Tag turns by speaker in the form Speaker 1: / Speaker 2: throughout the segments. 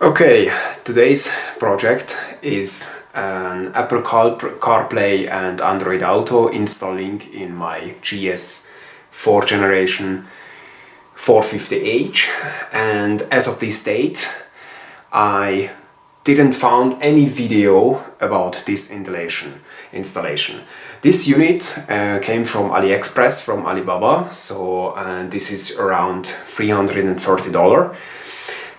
Speaker 1: Okay, today's project is an Apple CarPlay and Android Auto installing in my GS 4th generation 450h, and as of this date I didn't found any video about this installation. This unit came from AliExpress, from Alibaba, so this is around $330.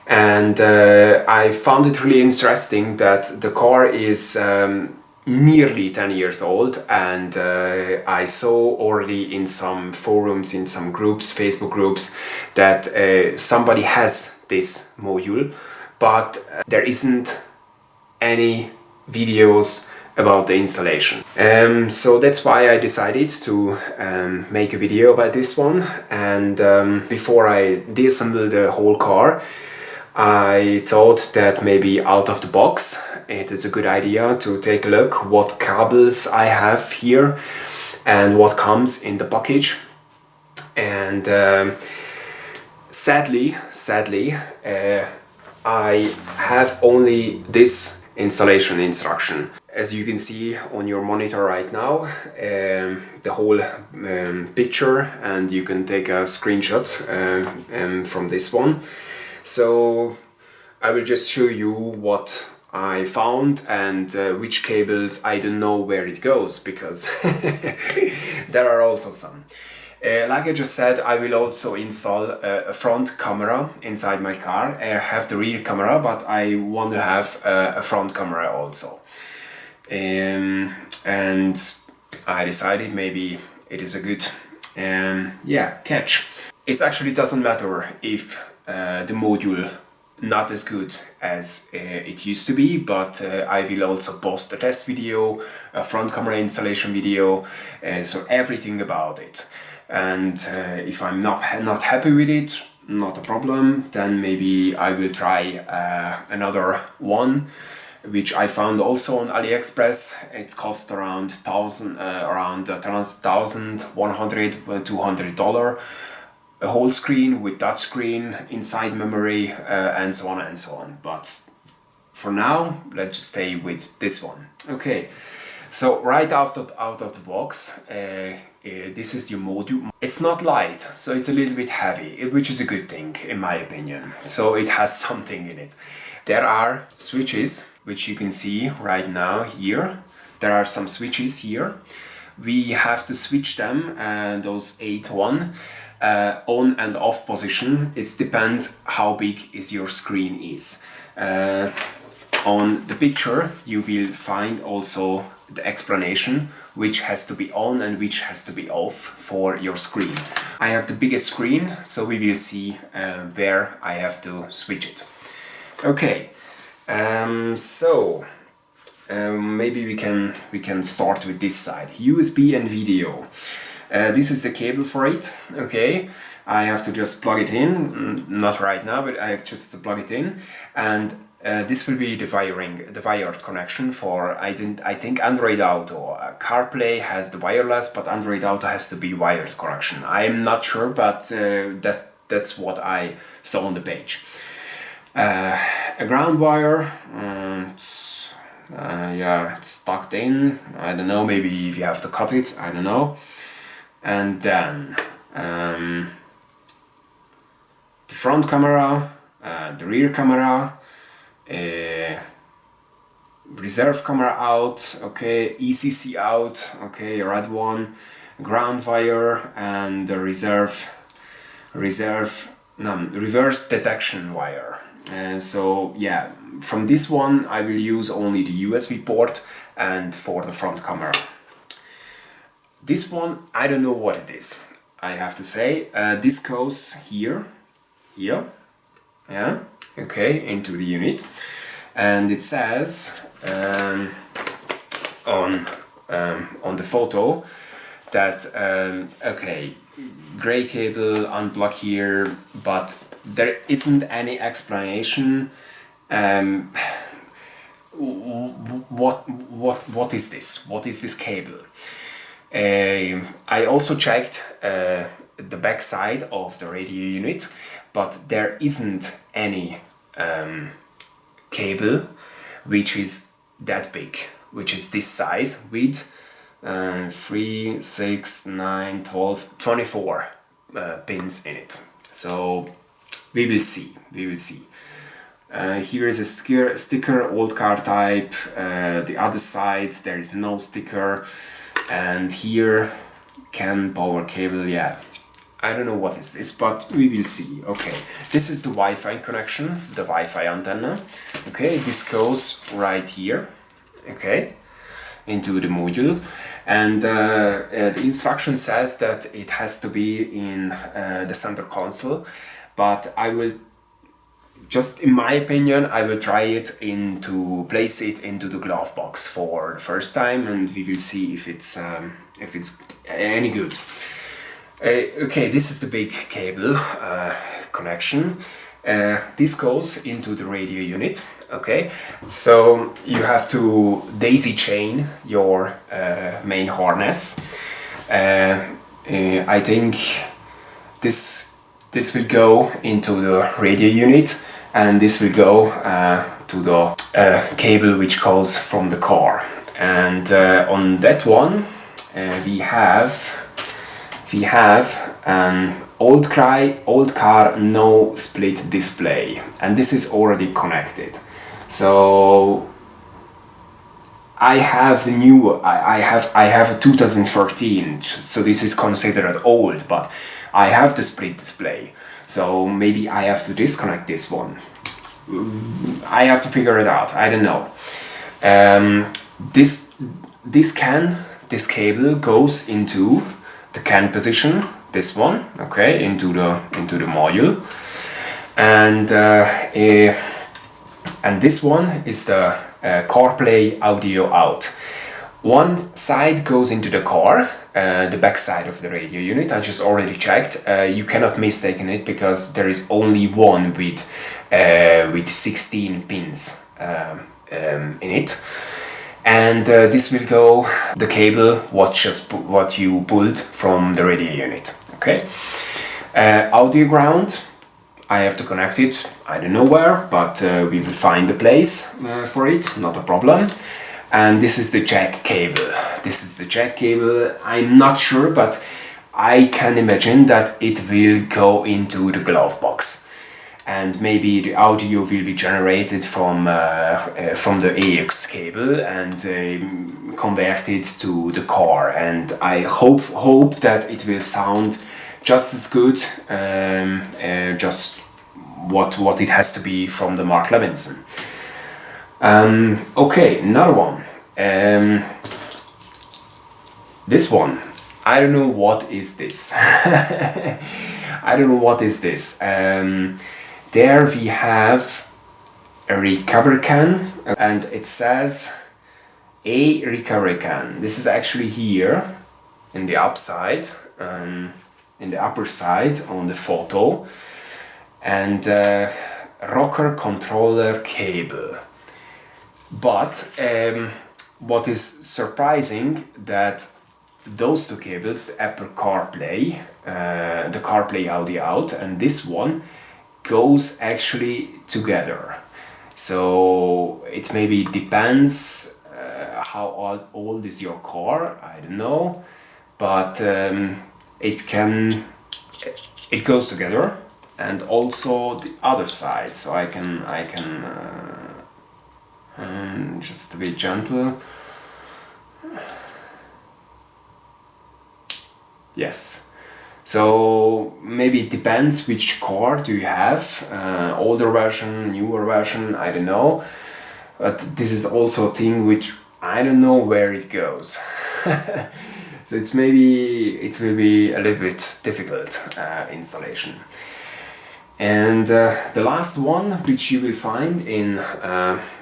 Speaker 1: And I found it really interesting that the car is nearly 10 years old, and I saw already in some forums, in some groups, Facebook groups, that somebody has this module, but there isn't any videos about the installation. So that's why I decided to make a video about this one. And before I disassemble the whole car, I thought that maybe out of the box it is a good idea to take a look what cables I have here and what comes in the package. And sadly I have only this installation instruction. As you can see on your monitor right now, the whole picture, and you can take a screenshot from this one. So I will just show you what I found and which cables I don't know where it goes, because there are also some. Like I just said, I will also install a front camera inside my car. I have the rear camera, but I want to have a front camera also. And I decided maybe it is a good catch. It actually doesn't matter if the module not as good as it used to be, but I will also post a test video, a front camera installation video, so everything about it. And if I'm not happy with it, not a problem, then maybe I will try another one, which I found also on AliExpress. It cost around $1,100–$200. A whole screen with touch screen, inside memory, and so on and so on. But for now, let's just stay with this one. Okay, so right out of the box, this is the module. It's not light, so it's a little bit heavy, which is a good thing in my opinion. So it has something in it. There are switches, which you can see right now here. There are some switches here. We have to switch them, and those 8-1. On and off position. It depends how big is your screen is. On the picture you will find also the explanation which has to be on and which has to be off for your screen. I have the biggest screen, so we will see where I have to switch it. Okay, maybe we can start with this side. USB and video. This is the cable for it. Okay, I have to just plug it in, not right now, but I have just to plug it in, and this will be the wired connection for I think Android Auto. CarPlay has the wireless, but Android Auto has to be wired connection. I'm not sure, but that's what I saw on the page. A ground wire. It's tucked in. I don't know. Maybe if you have to cut it, I don't know. And then the front camera, the rear camera, reserve camera out, okay, ECC out, okay, red one, ground wire, and the reverse detection wire. And so yeah, from this one I will use only the USB port, and for the front camera. This one, I don't know what it is, I have to say. This goes here, yeah, okay, into the unit, and it says on the photo that okay, gray cable, unplug here, but there isn't any explanation. What is this? What is this cable? I also checked the back side of the radio unit, but there isn't any cable which is that big, which is this size with 3, 6, 9, 12, 24 pins in it. So we will see. Here is a sticker, old car type. The other side there is no sticker, and here CAN power cable. Yeah, I don't know what is this, but we will see. Okay, this is the Wi-Fi connection, the Wi-Fi antenna. Okay, this goes right here. Okay, into the module, and the instruction says that it has to be in the center console, but I will, just in my opinion, I will try it place it into the glove box for the first time, and we will see if it's any good. Okay, this is the big cable connection. This goes into the radio unit. Okay, so you have to daisy chain your main harness. I think this will go into the radio unit, and this will go to the cable which goes from the car. And on that one we have an old car no split display, and this is already connected. So I have the new, I have a 2013, so this is considered old, but I have the split display. So maybe I have to disconnect this one. I have to figure it out. I don't know. This cable goes into the CAN position. This one, okay, into the module, and this one is the CarPlay audio out. One side goes into the car, the back side of the radio unit. I just already checked. You cannot mistake it because there is only one with 16 pins in it. And this will go the cable what you pulled from the radio unit. Okay. Audio ground, I have to connect it. I don't know where, but we will find a place for it. Not a problem. And this is the jack cable. I'm not sure, but I can imagine that it will go into the glove box. And maybe the audio will be generated from the AX cable and converted to the car. And I hope that it will sound just as good, just what it has to be from the Mark Levinson. Okay, another one. This one. I don't know what is this. There we have a recovery can, and it says a recovery can. This is actually here in the upside, in the upper side on the photo, and rocker controller cable. But what is surprising that those two cables, the Apple CarPlay, the CarPlay audio out, and this one goes actually together. So it maybe depends how old is your car, I don't know, but it goes together, and also the other side. So I can just to be gentle. Yes. So maybe it depends which car do you have, older version, newer version, I don't know. But this is also a thing which I don't know where it goes. So it will be a little bit difficult installation. And the last one which you will find in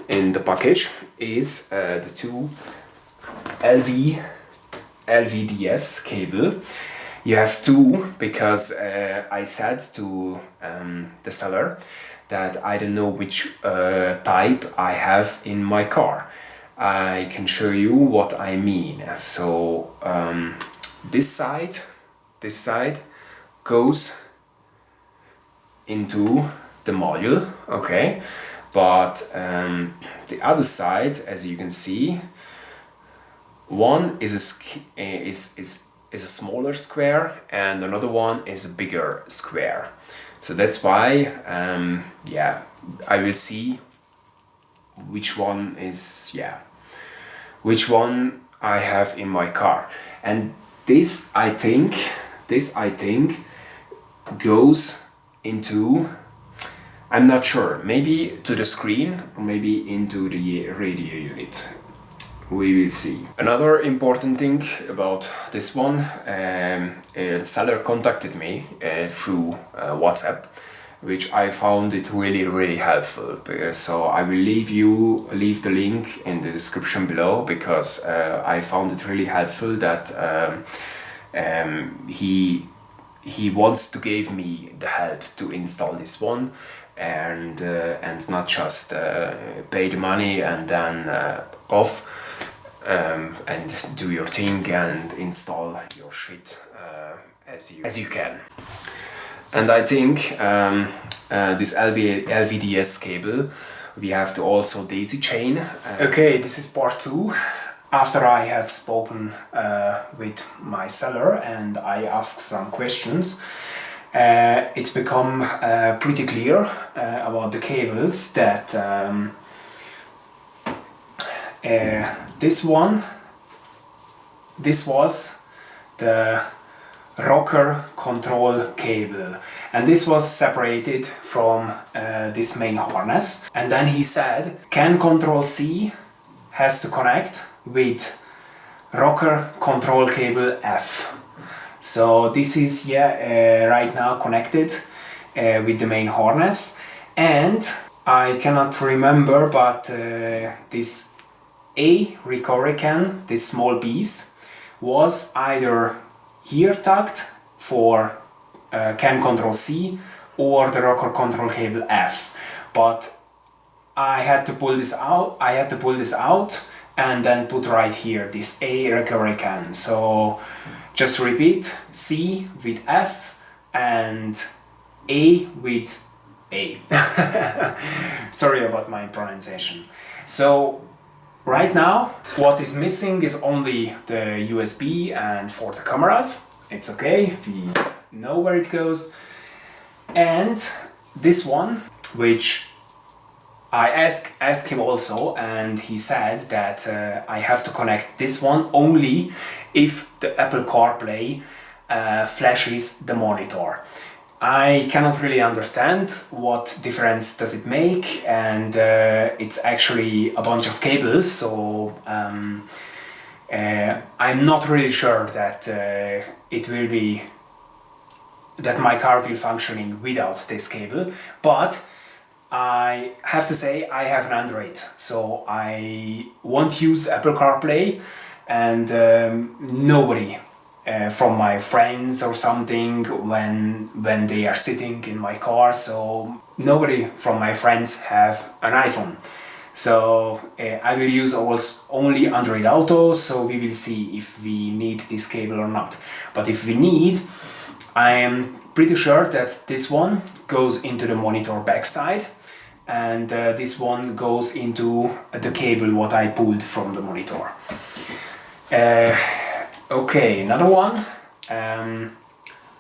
Speaker 1: the package is the two LVDS cable. You have two because I said to the seller that I don't know which type I have in my car. I can show you what I mean. So this side goes into the module, okay, But the other side, as you can see, one is a smaller square and another one is a bigger square. So that's why, yeah, I will see which one is, which one I have in my car. And this I think goes into, I'm not sure, maybe to the screen or maybe into the radio unit. We will see. Another important thing about this one, the seller contacted me through WhatsApp, which I found it really helpful. So I will leave the link in the description below, because I found it really helpful that he wants to give me the help to install this one, and not just pay the money and then off. And do your thing and install your shit as you can. And I think this LVDS cable, we have to also daisy chain. Okay, this is part 2. After I have spoken with my seller and I asked some questions, it's become pretty clear about the cables that this was the rocker control cable, and this was separated from this main harness. And then he said CAN control C has to connect with rocker control cable F. So this is right now connected with the main harness, and I cannot remember, but this A recovery CAN, this small piece, was either here tucked for CAN control C or the rocker control cable F. But I had to pull this out. And then put right here this A recovery CAN. So just repeat: C with F and A with A. Sorry about my pronunciation. So right now what is missing is only the USB and for the cameras. It's okay, we know where it goes. And this one, which I asked him also, and he said that I have to connect this one only if the Apple CarPlay flashes the monitor. I cannot really understand what difference does it make, and it's actually a bunch of cables, so I'm not really sure that that my car will functioning without this cable. But I have to say I have an Android, so I won't use Apple CarPlay, and nobody from my friends or something when they are sitting in my car, so nobody from my friends have an iPhone. So I will use only Android Auto, so we will see if we need this cable or not. But if we need, I am pretty sure that this one goes into the monitor backside, and this one goes into the cable what I pulled from the monitor. Okay, another one.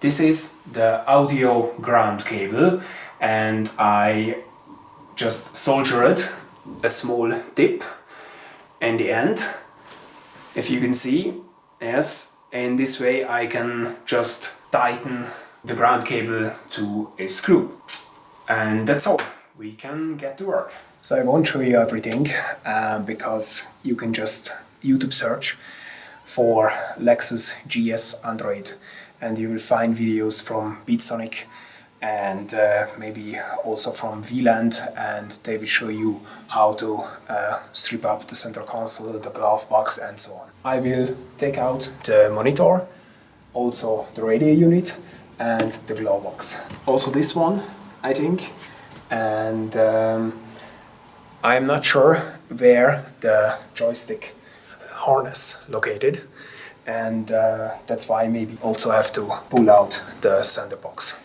Speaker 1: This is the audio ground cable, and I just soldered a small tip in the end, if you can see. Yes, in this way I can just tighten the ground cable to a screw, and that's all. We can get to work. So I won't show you everything because you can just YouTube search for Lexus GS Android, and you will find videos from BeatSonic and maybe also from VLAND, and they will show you how to strip up the center console, the glove box, and so on. I will take out the monitor, also the radio unit and the glove box. Also this one, I think. And I'm not sure where the joystick harness located, and that's why I maybe also have to pull out the center box.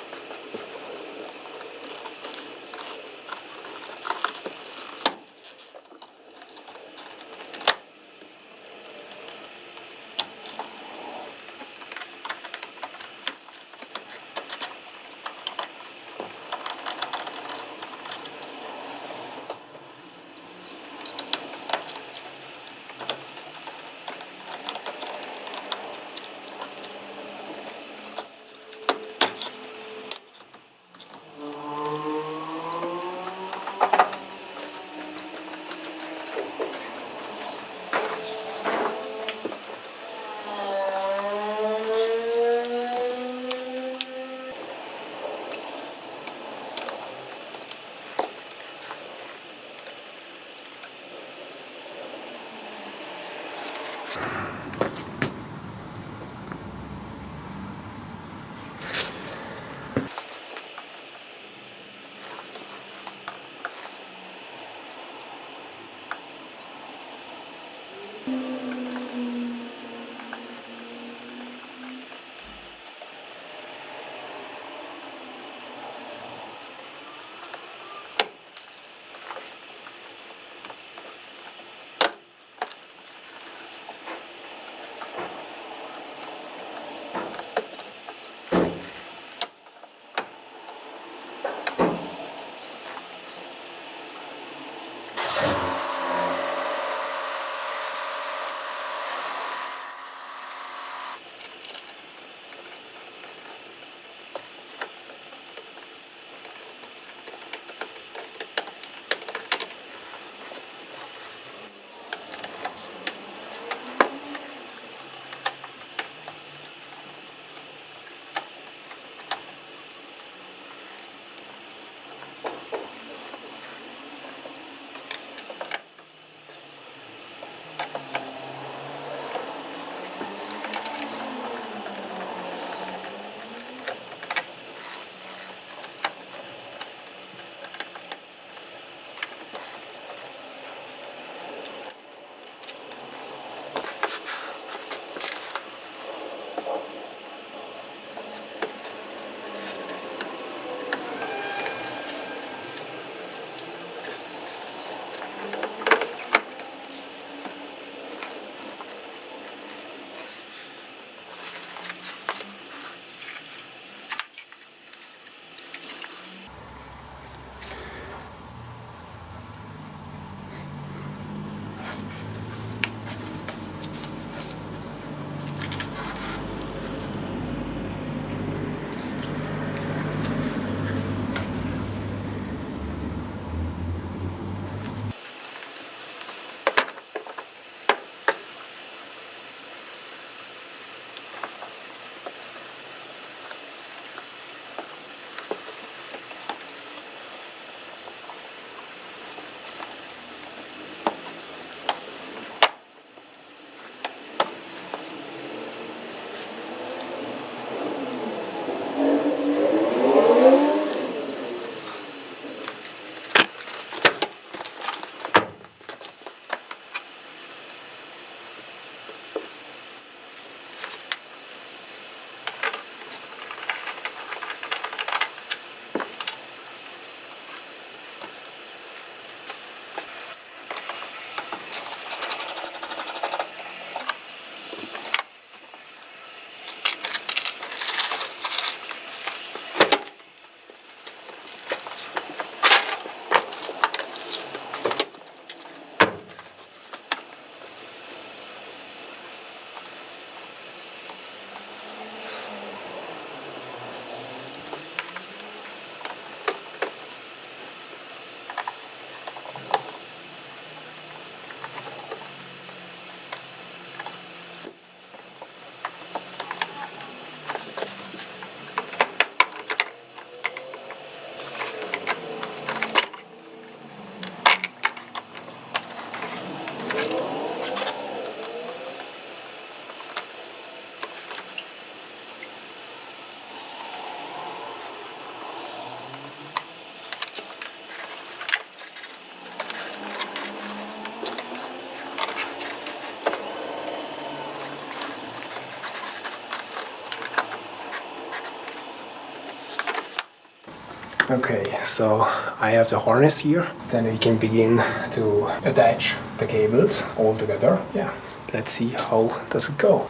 Speaker 1: Okay, so I have the harness here. Then we can begin to attach the cables all together. Yeah, let's see how does it go.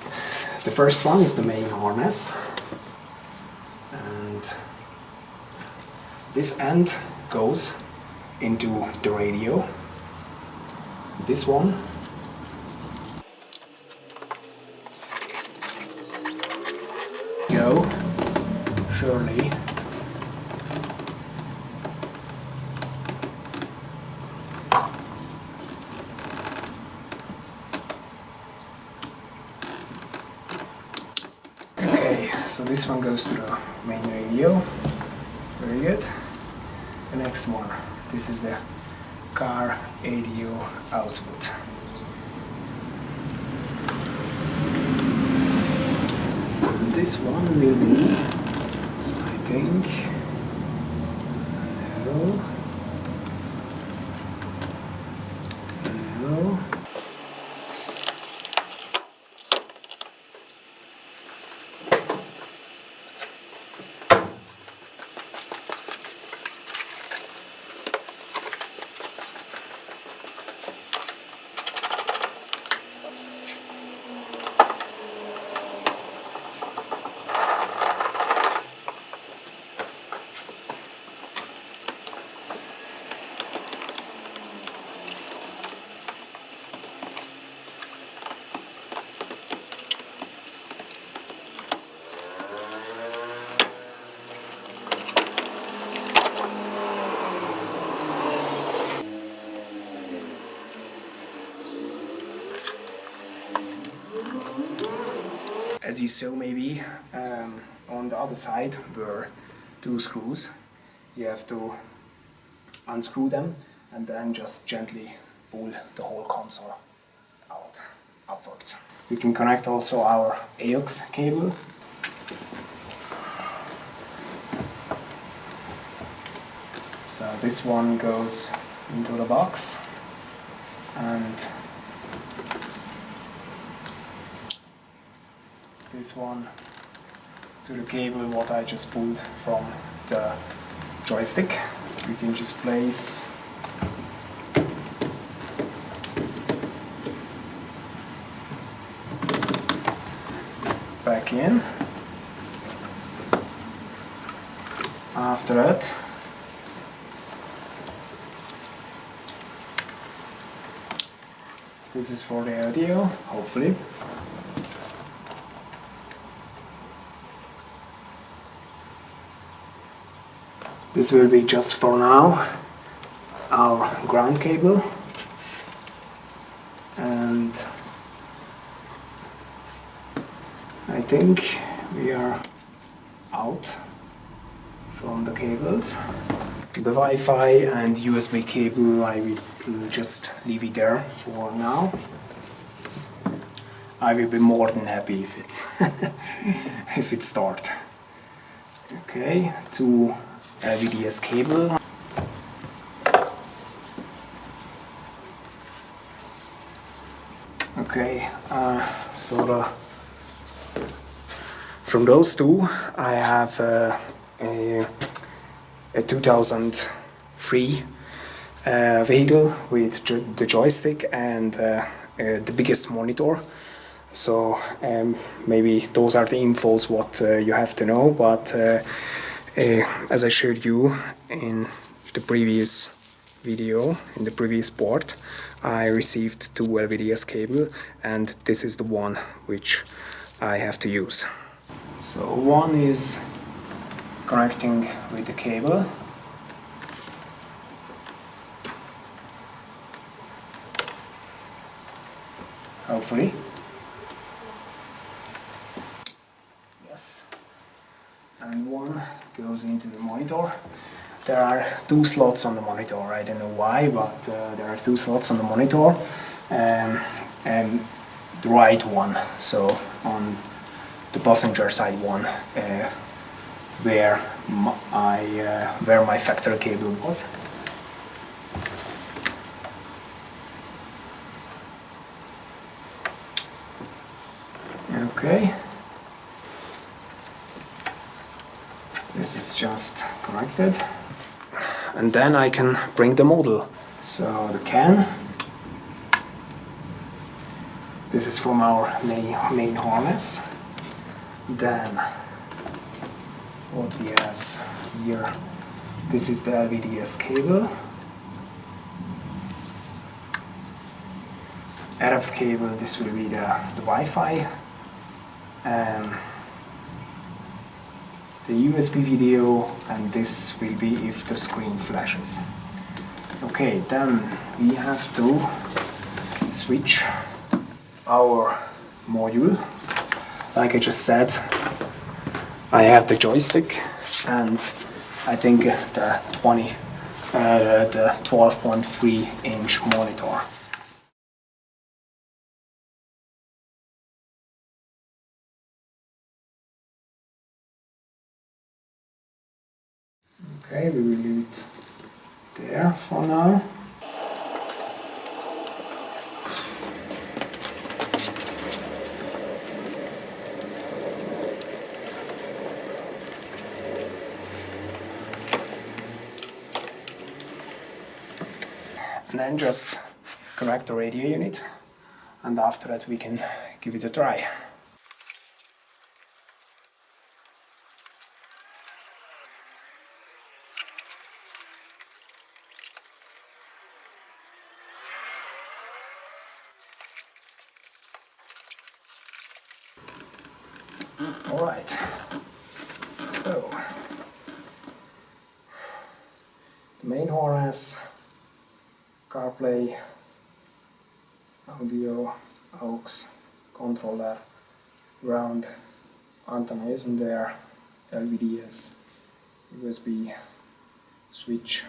Speaker 1: The first one is the main harness. And this end goes into the radio. This one go surely. Okay, so this one goes to the main radio. Very good. The next one, this is the car audio output. this one will be, I think, no, no. As you saw maybe, on the other side were two screws. You have to unscrew them and then just gently pull the whole console outwards. We can connect also our AUX cable. So this one goes into the box, and this one to the cable what I just pulled from the joystick. We can just place back in. After that, this is for the audio, hopefully. This will be just for now our ground cable, and I think we are out from the cables. The Wi-Fi and USB cable I will just leave it there for now. I will be more than happy if it's if it starts. Okay, two LVDS cable. Okay, so from those two I have a 2003 vehicle with the joystick and the biggest monitor. So maybe those are the infos what you have to know, but as I showed you in the previous video, in the previous part, I received two LVDS cable, and this is the one which I have to use. So one is connecting with the cable. Hopefully. Yes. And one goes into the monitor. There are two slots on the monitor. I don't know why, but there are two slots on the monitor, and the right one, so on the passenger side one, where my factory cable was. Okay. This is just connected. And then I can bring the model. So the can. This is from our main harness. Then what we have here, this is the LVDS cable. RF cable, this will be the Wi-Fi. The USB video, and this will be if the screen flashes. Okay, then we have to switch our module. Like I just said, I have the joystick and I think the 12.3 inch monitor. Okay, we will leave it there for now. And then just connect the radio unit, and after that we can give it a try. Alright, so the main harness, CarPlay, audio, aux, controller, ground, antenna isn't there, LVDS, USB, switch.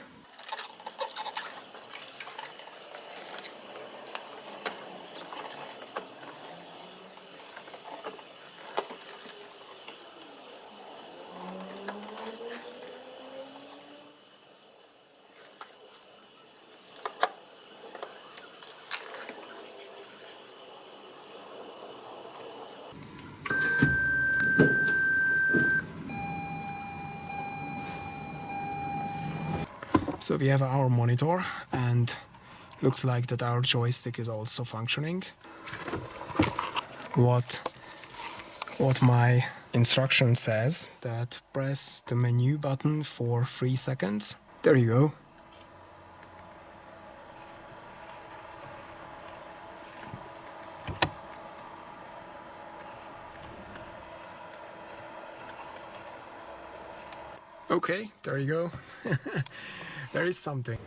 Speaker 1: So we have our monitor, and looks like that our joystick is also functioning. What my instruction says, that press the menu button for 3 seconds. There you go. Okay, there you go. There is something.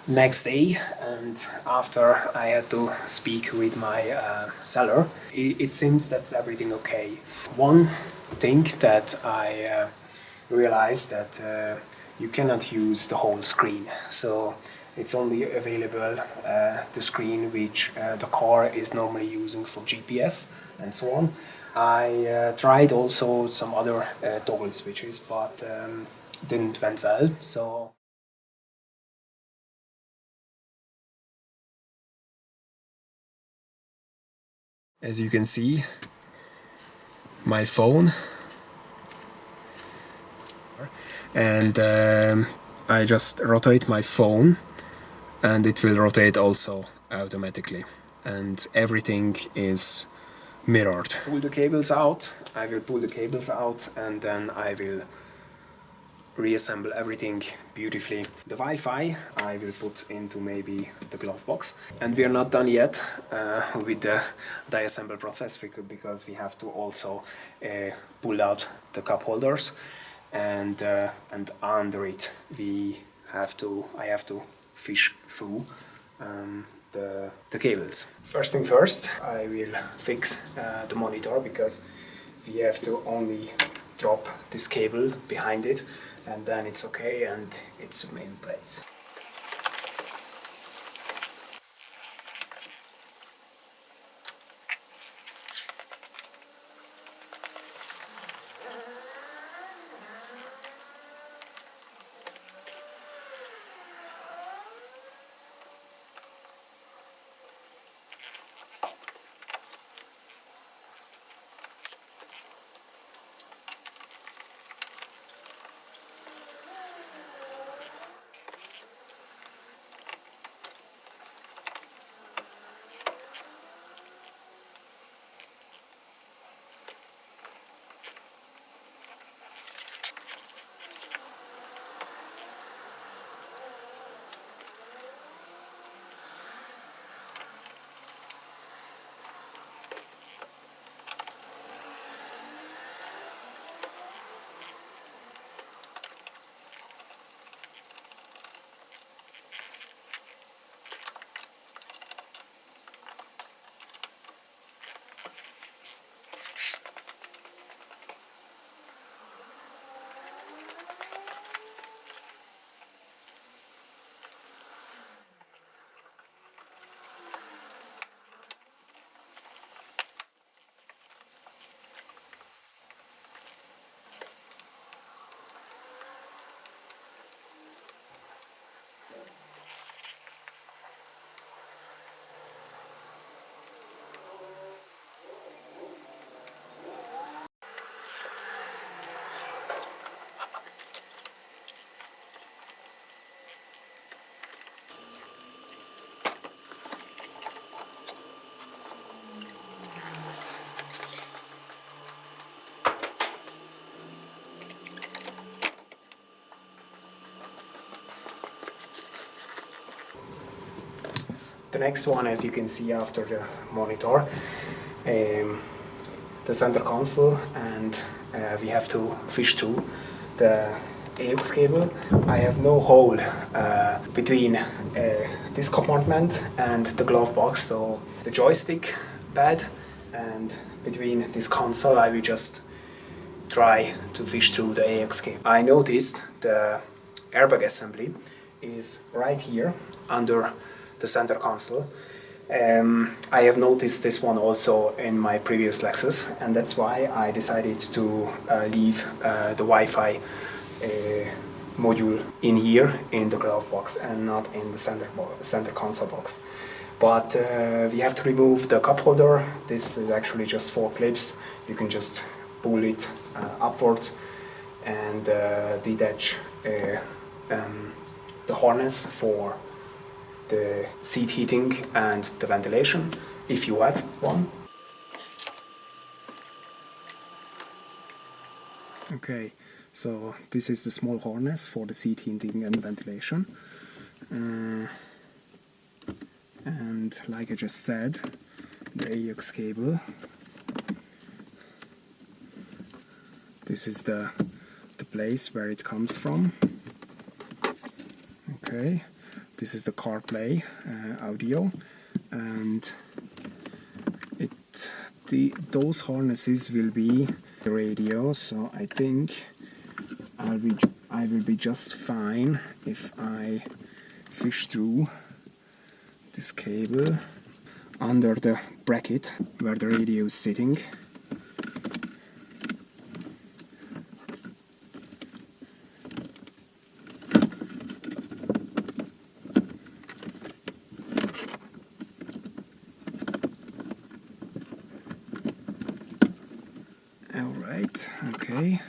Speaker 1: Next day, and after I had to speak with my seller, it seems that's everything okay. One thing that I realized that you cannot use the whole screen, so it's only available the screen which the car is normally using for GPS and so on. I tried also some other toggle switches, but didn't went well. So as you can see, my phone, and I just rotate my phone and it will rotate also automatically, and everything is mirrored. Pull the cables out, I will pull the cables out, and then I will reassemble everything beautifully. The Wi-Fi I will put into maybe the glove box. And we are not done yet with the diassemble process, because we have to also pull out the cup holders, and under it I have to fish through the cables. First thing first, I will fix the monitor, because we have to only drop this cable behind it, and then it's okay and it's in place. The next one, as you can see after the monitor, the center console, and we have to fish through the AUX cable. I have no hole between this compartment and the glove box, so the joystick pad and between this console I will just try to fish through the AUX cable. I noticed the airbag assembly is right here under the center console. I have noticed this one also in my previous Lexus, and that's why I decided to leave the Wi-Fi module in here in the glove box and not in the center console box. But we have to remove the cup holder. This is actually just 4 clips. You can just pull it upwards and detach the harness for the seat heating and the ventilation, if you have one. Okay, so this is the small harness for the seat heating and ventilation. And like I just said, the AUX cable. This is the place where it comes from. Okay. This is the Carplay audio, and those harnesses will be the radio. So I think I will be just fine if I fish through this cable under the bracket where the radio is sitting. Alright, okay,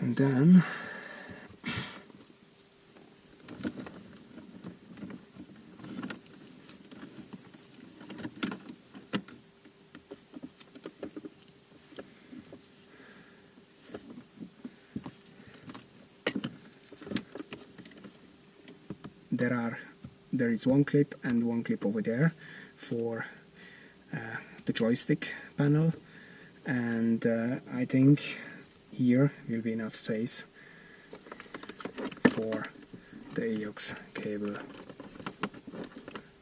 Speaker 1: and then there is one clip and one clip over there for the joystick panel, and I think here will be enough space for the AUX cable,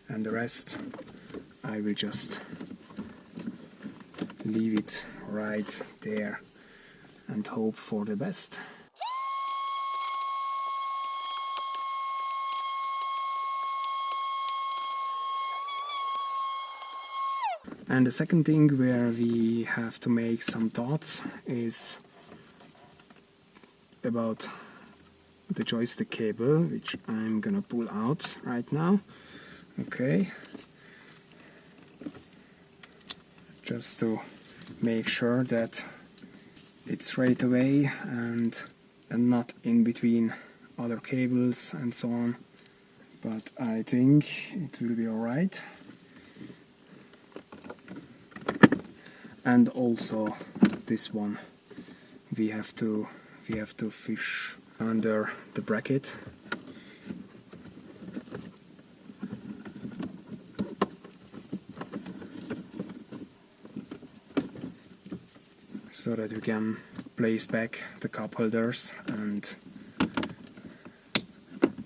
Speaker 1: and the rest I will just leave it right there and hope for the best. And the second thing where we have to make some thoughts is about the joystick cable, which I'm gonna pull out right now. Okay, just to make sure that it's straight away and not in between other cables and so on, but I think it will be alright. And also this one we have to fish under the bracket. So that we can place back the cup holders and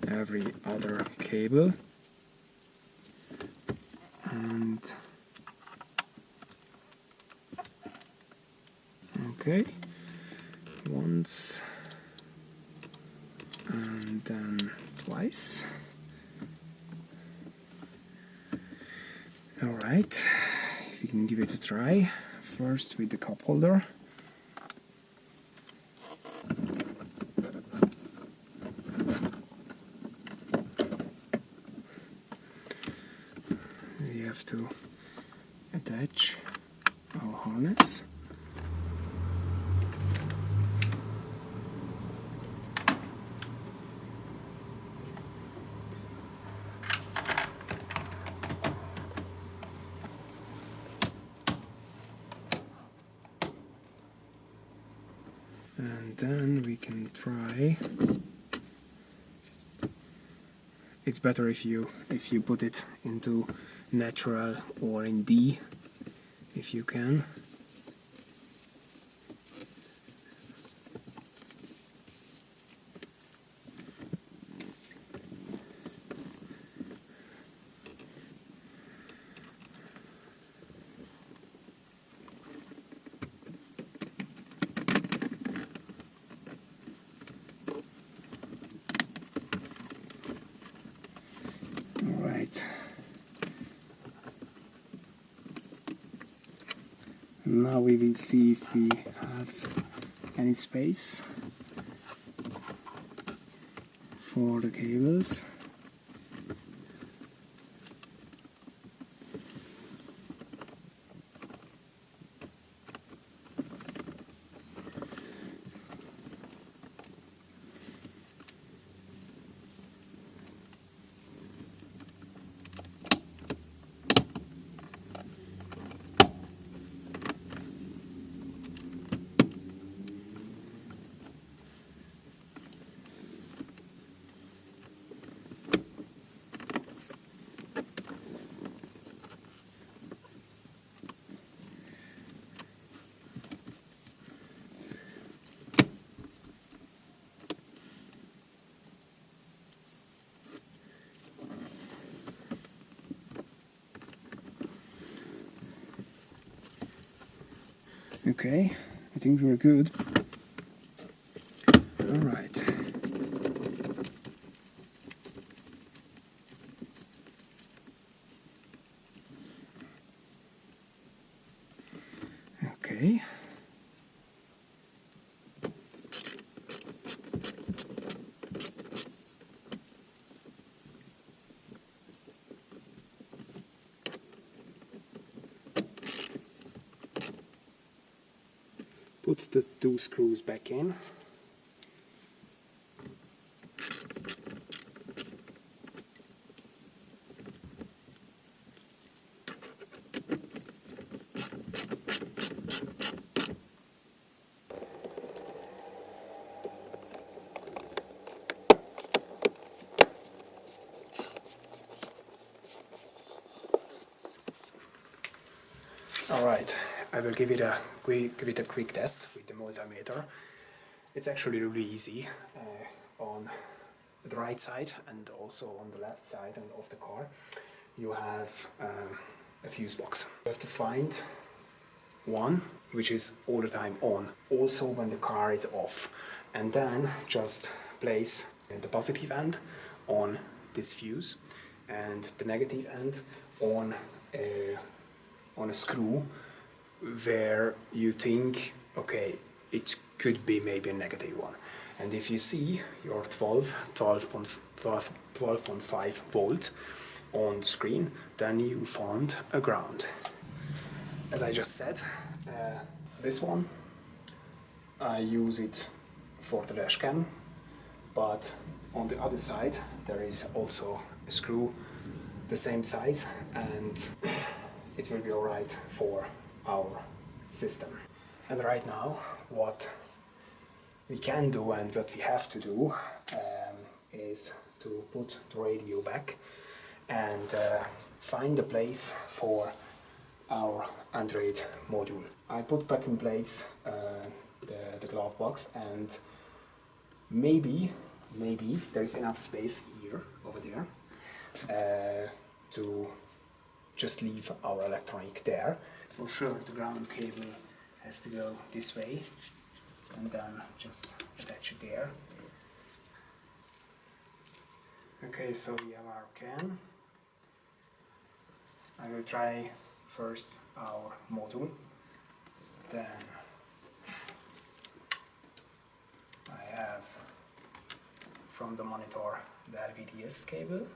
Speaker 1: every other cable. And okay, once and then twice. Alright, we can give it a try. First with the cup holder. We have to attach our harness. And then we can try it's better if you put it into natural or in D if you can. Alright. Now we will see if we have any space for the cables. Okay, I think we're good. All right. Okay. Put the two screws back in. All right, I will give it a quick test with the multimeter. It's actually really easy on the right side and also on the left side and of the car. You have a fuse box. You have to find one which is all the time on, also when the car is off, and then just place the positive end on this fuse and the negative end on a screw where you think, okay, it could be maybe a negative one. And if you see your 12.5 volt on the screen, then you found a ground. As I just said, this one, I use it for the dash cam, but on the other side there is also a screw the same size, and it will be alright for our system. And right now what we can do and what we have to do is to put the radio back and find a place for our Android module. I put back in place the glove box, and maybe there is enough space here, over there, to just leave our electronic there. For sure the ground cable has to go this way, and then just attach it there. Okay, so we have our can. I will try first our module, then I have from the monitor the LVDS cable,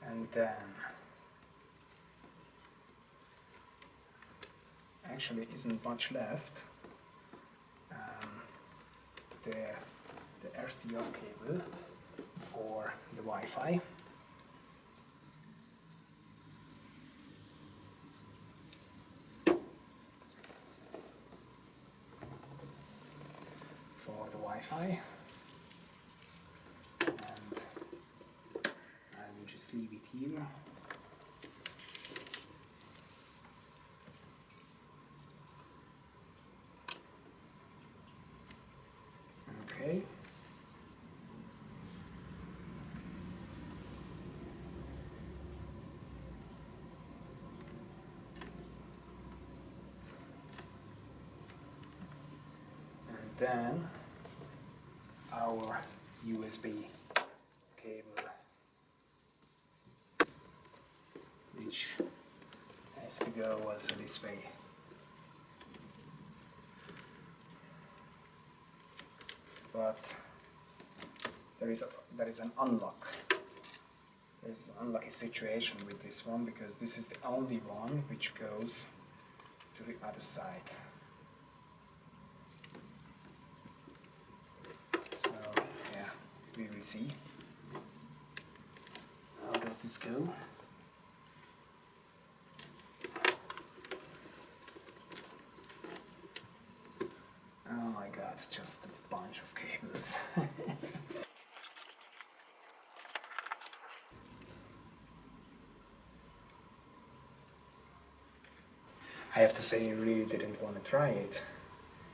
Speaker 1: and then actually isn't much left, the RCO cable for the Wi-Fi. just leave it here. Okay. And then our USB cable, which has to go also this way. But there is an unlock. There's an unlucky situation with this one because this is the only one which goes to the other side. So yeah, we will see. How does this go? Oh my god, just a bunch of cables. I have to say I really didn't want to try it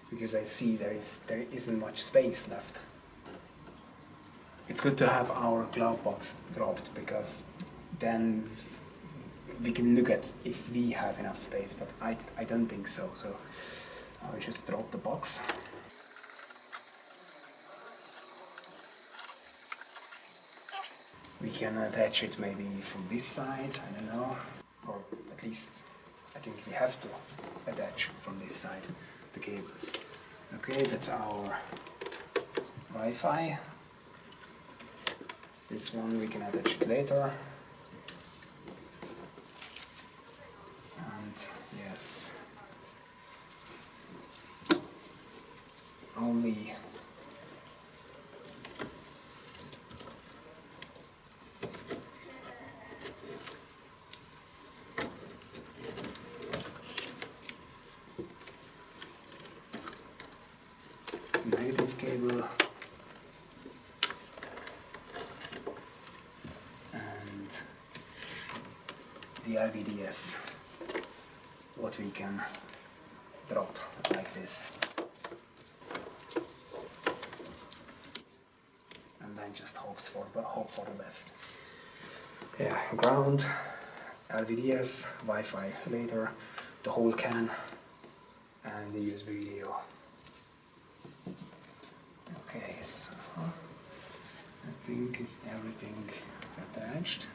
Speaker 1: because I see there isn't much space left. It's good to have our glove box dropped because then we can look at if we have enough space, but I don't think so, so I'll just drop the box. We can attach it maybe from this side, I don't know, or at least I think we have to attach from this side the cables. Okay, that's our Wi-Fi. This one we can attach it later. And yes, only negative cable and the LVDS, what we can drop like this, and then just hope for the best. Yeah, ground, LVDS, Wi-Fi later, the whole can, and the USB video. Okay, so I think is everything attached.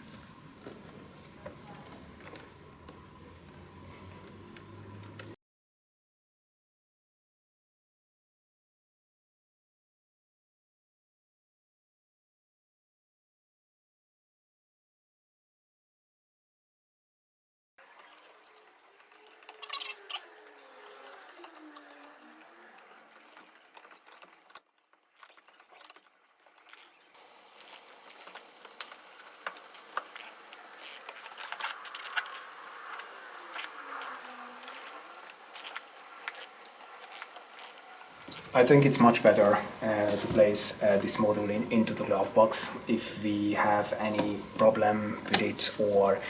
Speaker 1: I think it's much better to place this module into the glove box if we have any problem with it, or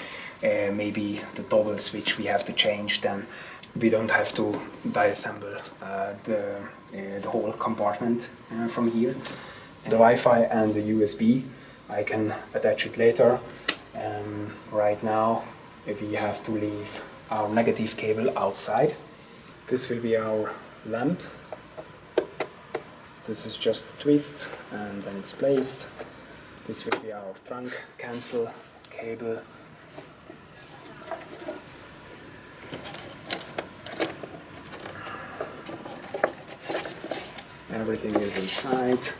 Speaker 1: maybe the toggle switch we have to change, then we don't have to disassemble the whole compartment from here. The Wi-Fi and the USB, I can attach it later. Right now we have to leave our negative cable outside. This will be our lamp. This is just a twist and then it's placed. This will be our trunk cancel cable. Everything is inside.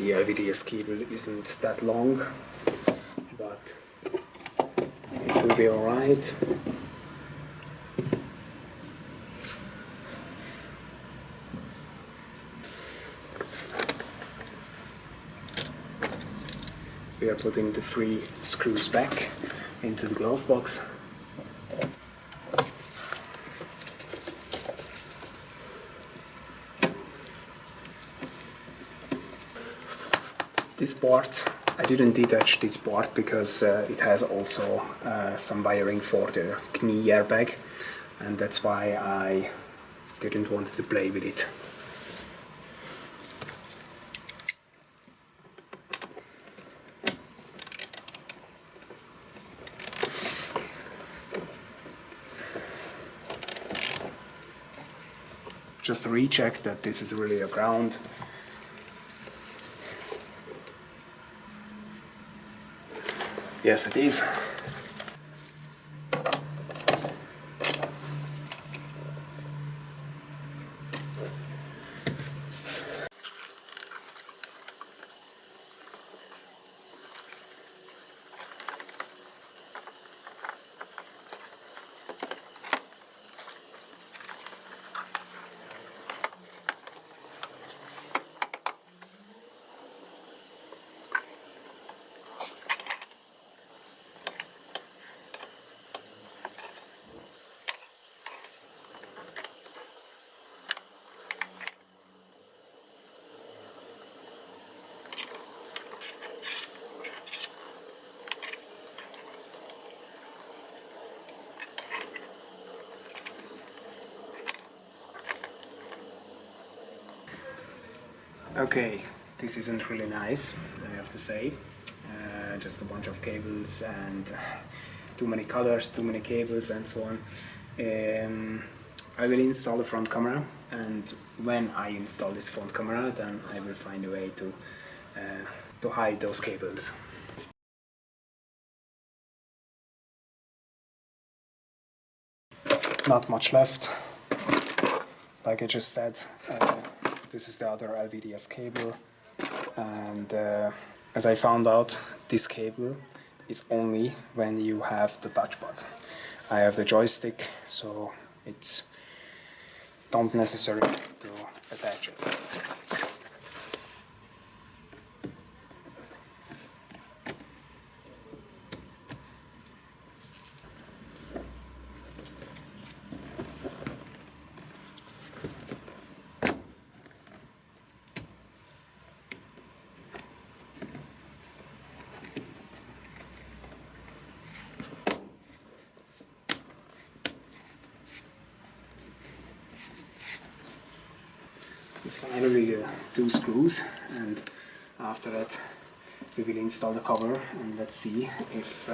Speaker 1: the LVDS cable isn't that long, but it will be alright. We are putting the 3 screws back into the glove box. This part, I didn't detach this part because it has also some wiring for the knee airbag, and that's why I didn't want to play with it. Just to recheck that this is really a ground. Yes, it is. Okay, this isn't really nice, I have to say. Just a bunch of cables and too many colors, too many cables and so on. I will install the front camera, and when I install this front camera, then I will find a way to hide those cables. Not much left. Like I just said, this is the other LVDS cable, and as I found out, this cable is only when you have the touchpad. I have the joystick, so it's not necessary to attach it. Finally, 2 screws, and after that we will install the cover, and let's see if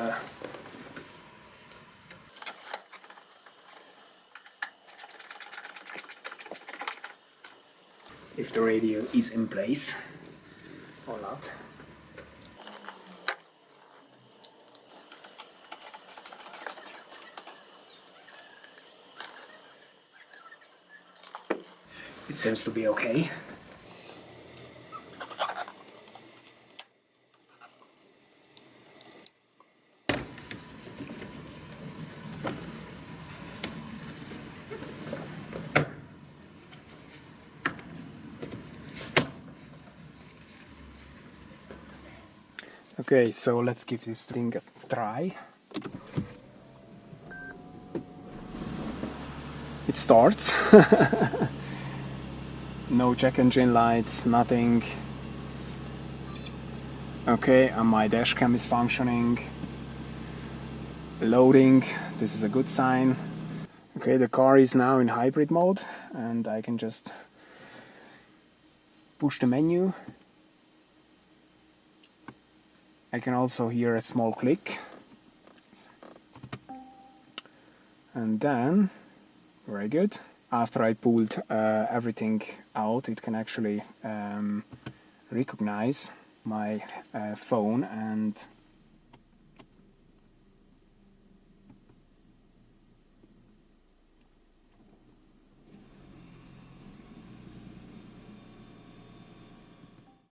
Speaker 1: the radio is in place or not. It seems to be okay. Okay, so let's give this thing a try. It starts. No check engine lights, nothing. Okay, and my dash cam is functioning. Loading, this is a good sign. Okay, the car is now in hybrid mode, and I can just push the menu. I can also hear a small click. And then, very good. After I pulled everything out, it can actually recognize my phone and